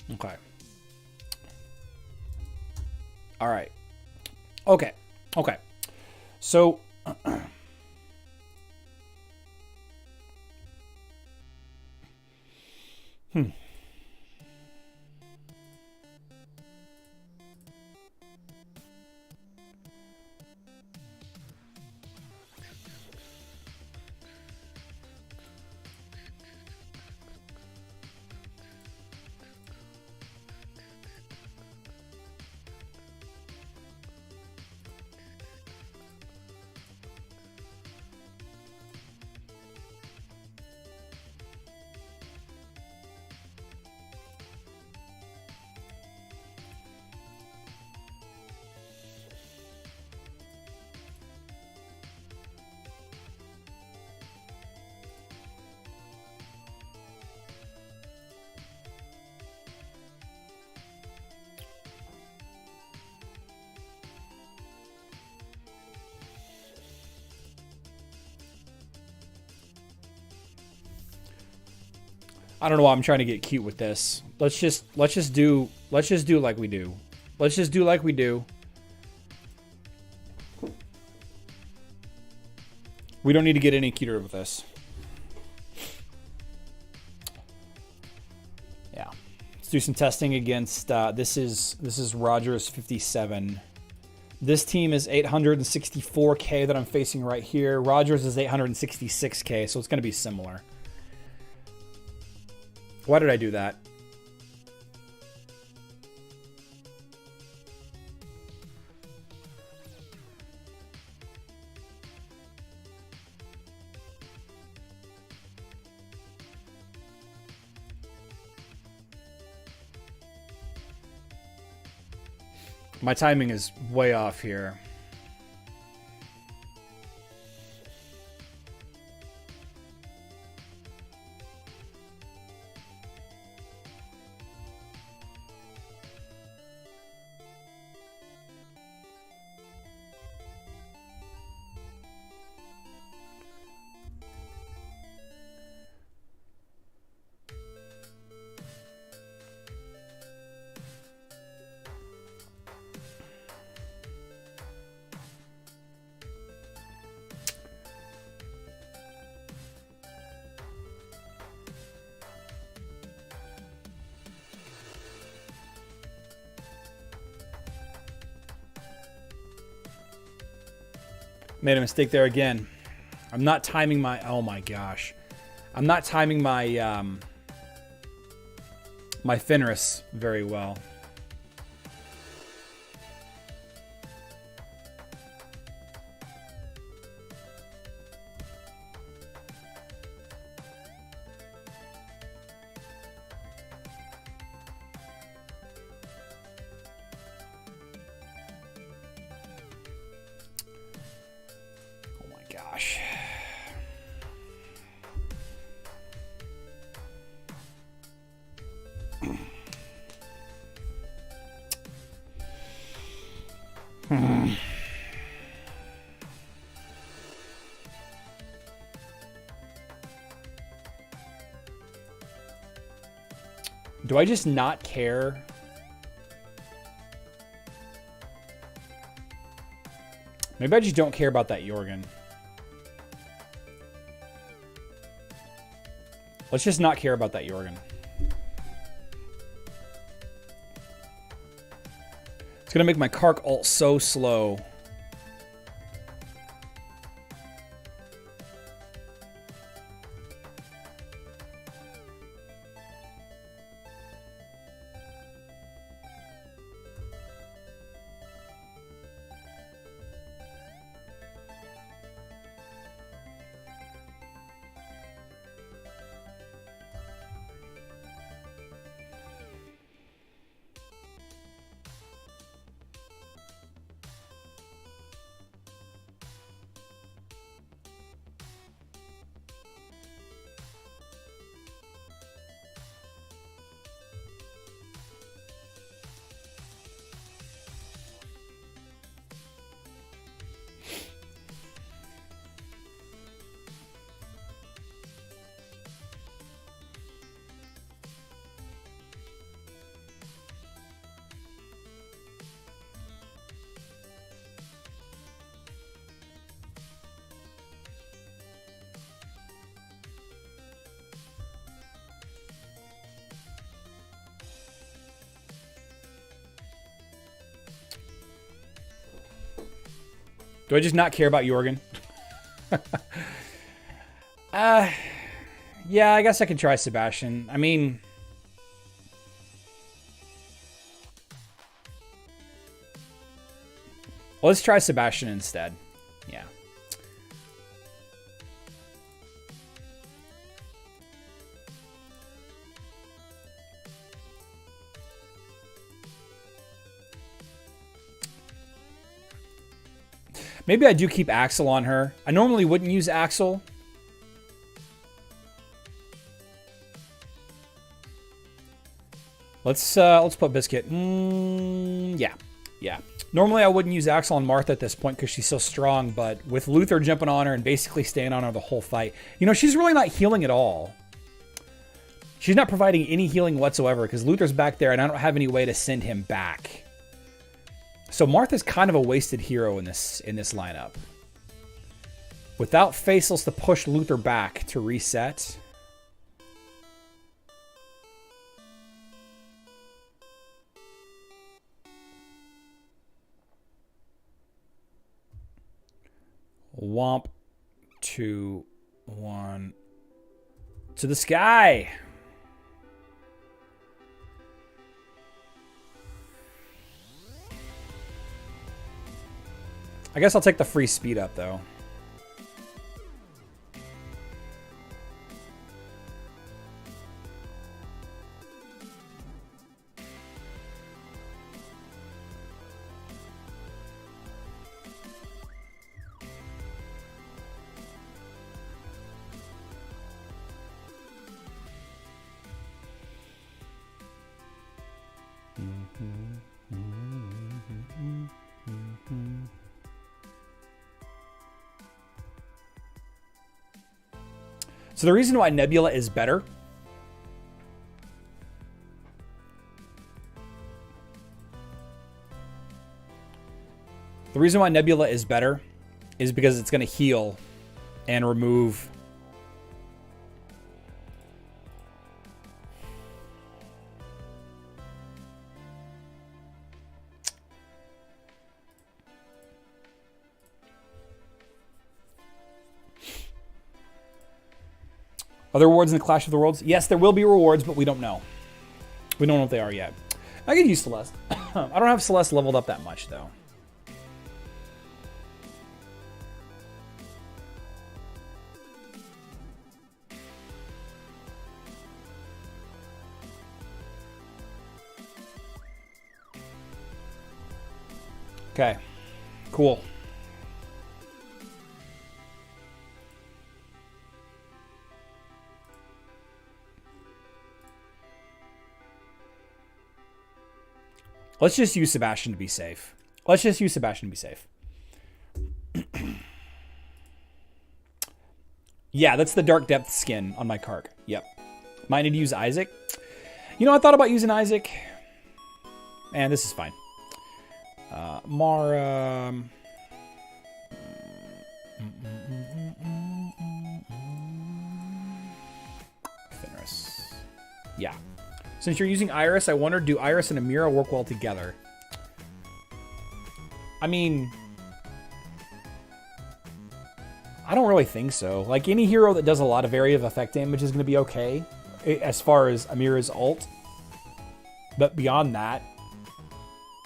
[SPEAKER 1] Okay. All right. Okay. Okay. So I don't know why I'm trying to get cute with this. Let's just do like we do. Let's just do like we do. We don't need to get any cuter with this. Yeah. Let's do some testing against this is Rogers 57. This team is 864K that I'm facing right here. Rogers is 866K, so it's going to be similar. Why did I do that? My timing is way off here. Made a mistake there again. I'm not timing my... Oh my gosh. I'm not timing my... my Fenris very well. Do I just not care? Maybe I just don't care about that Jorgen. Let's just not care about that Jorgen. It's going to make my Kark ult so slow. Do I just not care about Jorgen? Yeah, I guess I could try Sebastian. I mean, well, let's try Sebastian instead. Yeah. Maybe I do keep Axel on her. I normally wouldn't use Axel. Let's put Biscuit. Yeah. Normally I wouldn't use Axel on Martha at this point because she's so strong, but with Luther jumping on her and basically staying on her the whole fight, you know, she's really not healing at all. She's not providing any healing whatsoever because Luther's back there and I don't have any way to send him back. So Martha's kind of a wasted hero in this lineup. Without Faceless to push Luther back to reset. Womp 2, 1 to the sky. I guess I'll take the free speed up, though. So the reason why Nebula is better is because it's going to heal and remove Are there rewards in the Clash of the Worlds? Yes, there will be rewards, but we don't know. We don't know what they are yet. I could use Celeste. I don't have Celeste leveled up that much, though. Okay. Cool. Let's just use Sebastian to be safe. Let's just use Sebastian to be safe. Yeah, that's the Dark Depth skin on my Kark. Yep. Might need to use Isaac. You know, I thought about using Isaac. And this is fine. Mara. Fenris. Yeah. Since you're using Iris, I wonder, do Iris and Amira work well together? I mean, I don't really think so. Like, any hero that does a lot of area of effect damage is going to be okay as far as Amira's ult. But beyond that,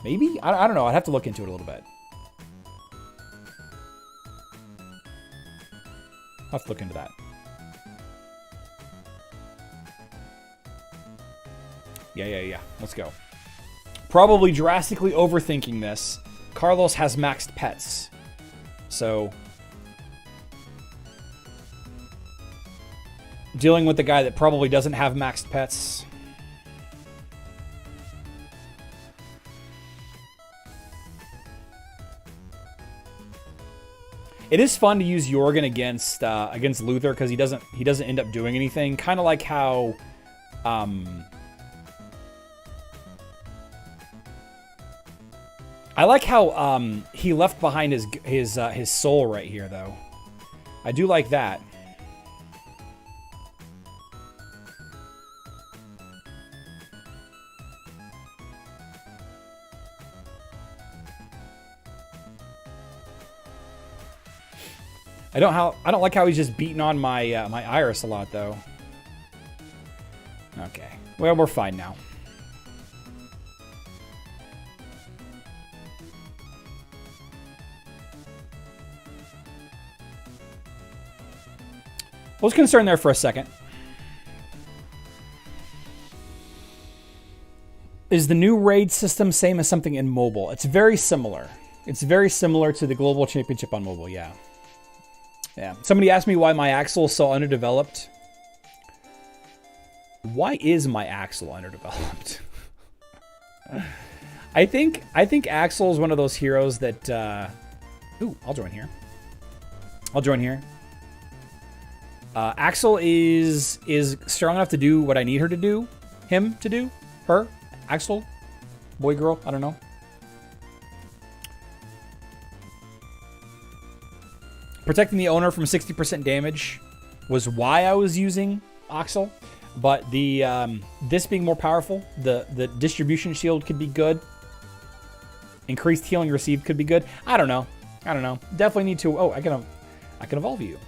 [SPEAKER 1] maybe? I don't know. I'd have to look into it a little bit. I'll have to look into that. Yeah. Let's go. Probably drastically overthinking this. Carlos has maxed pets. So, dealing with the guy that probably doesn't have maxed pets. It is fun to use Jorgen against Luther because he doesn't end up doing anything. Kind of like how I like how he left behind his soul right here, though. I do like that. I don't like how he's just beating on my my Iris a lot, though. Okay, well, we're fine now. I was concerned there for a second. Is the new raid system same as something in mobile? It's very similar. It's very similar to the Global Championship on mobile, yeah. Yeah. Somebody asked me why my Axel is so underdeveloped. Why is my Axel underdeveloped? I think Axel is one of those heroes that... Ooh, I'll join here. Axel is strong enough to do what I need her to do. Him to do. Her. Axel. Boy, girl. I don't know. Protecting the owner from 60% damage was why I was using Axel. But the this being more powerful, the distribution shield could be good. Increased healing received could be good. I don't know. Definitely need to... Oh, I can evolve you.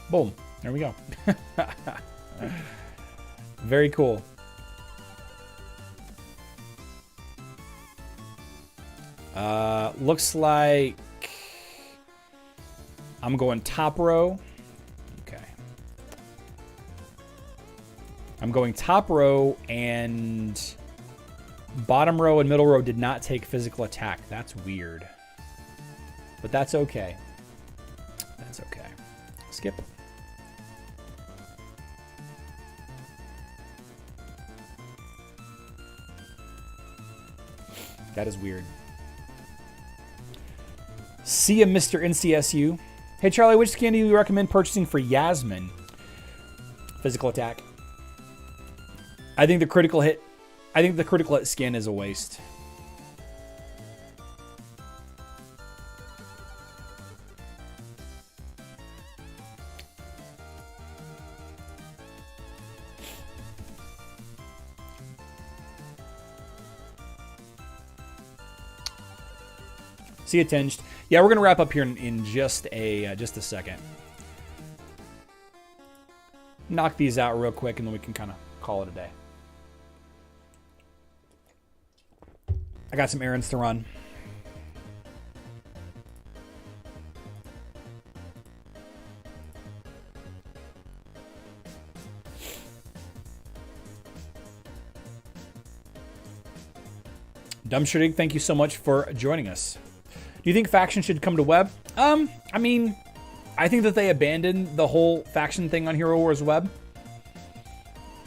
[SPEAKER 1] Boom. There we go. Very cool. Looks like I'm going top row. Okay. I'm going top row, and bottom row and middle row did not take physical attack. That's weird. But that's okay. That's okay. Skip. That is weird. See ya, Mr. NCSU. Hey, Charlie, which skin do you recommend purchasing for Yasmin? Physical attack. I think the critical hit skin is a waste. See it tinged. Yeah, we're gonna wrap up here in just a second. Knock these out real quick, and then we can kind of call it a day. I got some errands to run. Dumbshitting, thank you so much for joining us. Do you think faction should come to web? I mean, I think that they abandoned the whole faction thing on Hero Wars web.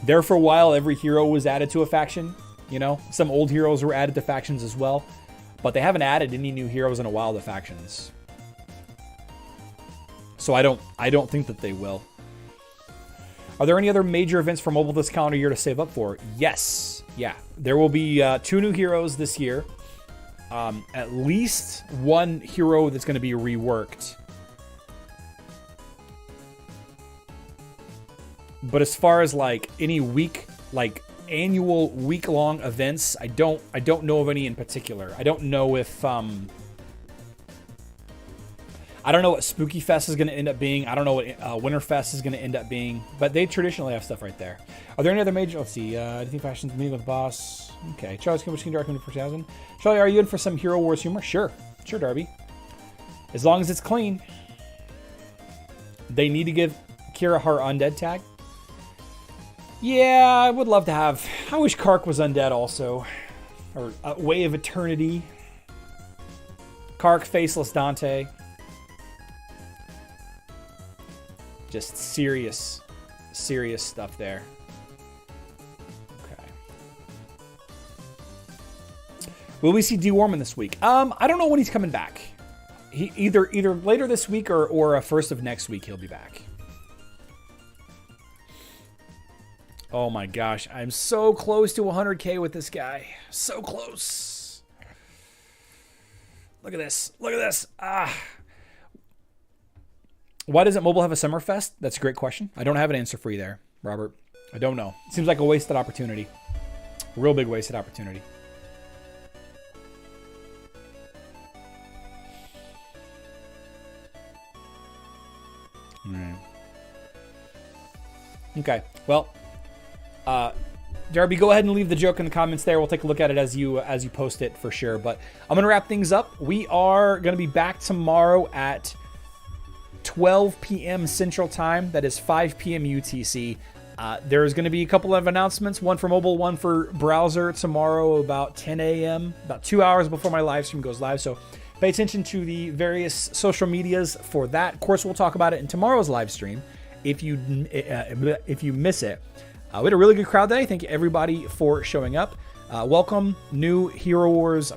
[SPEAKER 1] There for a while, every hero was added to a faction. You know, some old heroes were added to factions as well. but they haven't added any new heroes in a while to factions. So I don't think that they will. Are there any other major events for mobile this calendar year to save up for? Yes. Yeah. There will be 2 new heroes this year. At least 1 hero that's going to be reworked. But as far as like any annual week-long events, I don't know of any in particular. I don't know if I don't know what Spooky Fest is going to end up being. I don't know what Winterfest is going to end up being. But they traditionally have stuff right there. Are there any other major... Let's see. Disney Fashions meeting with the boss. Okay. Charlie's King Dark 4000. Charlie, are you in for some Hero Wars humor? Sure. Sure, Darby. As long as it's clean. They need to give Kira her undead tag. Yeah, I would love to have... I wish Kark was undead also. Or Way of Eternity. Kark, Faceless Dante. Just serious stuff there. Okay. Will we see D. Warman this week? I don't know when he's coming back. He either later this week or first of next week he'll be back. Oh my gosh, I'm so close to 100K with this guy. So close. Look at this. Look at this. Why doesn't mobile have a summer fest? That's a great question. I don't have an answer for you there, Robert. I don't know. It seems like a wasted opportunity. A real big wasted opportunity. All right. Okay. Well, Darby, go ahead and leave the joke in the comments there. We'll take a look at it as you post it for sure. But I'm going to wrap things up. We are going to be back tomorrow at 12 p.m. Central Time. That is 5 p.m. UTC. There's going to be a couple of announcements, one for mobile, one for browser tomorrow about 10 a.m., about 2 hours before my live stream goes live. So pay attention to the various social medias for that. Of course, we'll talk about it in tomorrow's live stream if you miss it. We had a really good crowd today. Thank you, everybody, for showing up. Welcome, new Hero Wars.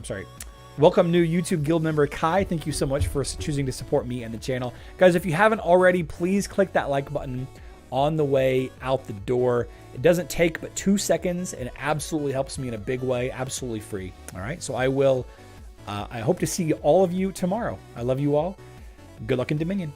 [SPEAKER 1] Welcome, new YouTube Guild member Kai. Thank you so much for choosing to support me and the channel. Guys, if you haven't already, please click that like button on the way out the door. It doesn't take but 2 seconds and it absolutely helps me in a big way. Absolutely free. All right. So I hope to see all of you tomorrow. I love you all. Good luck in Dominion.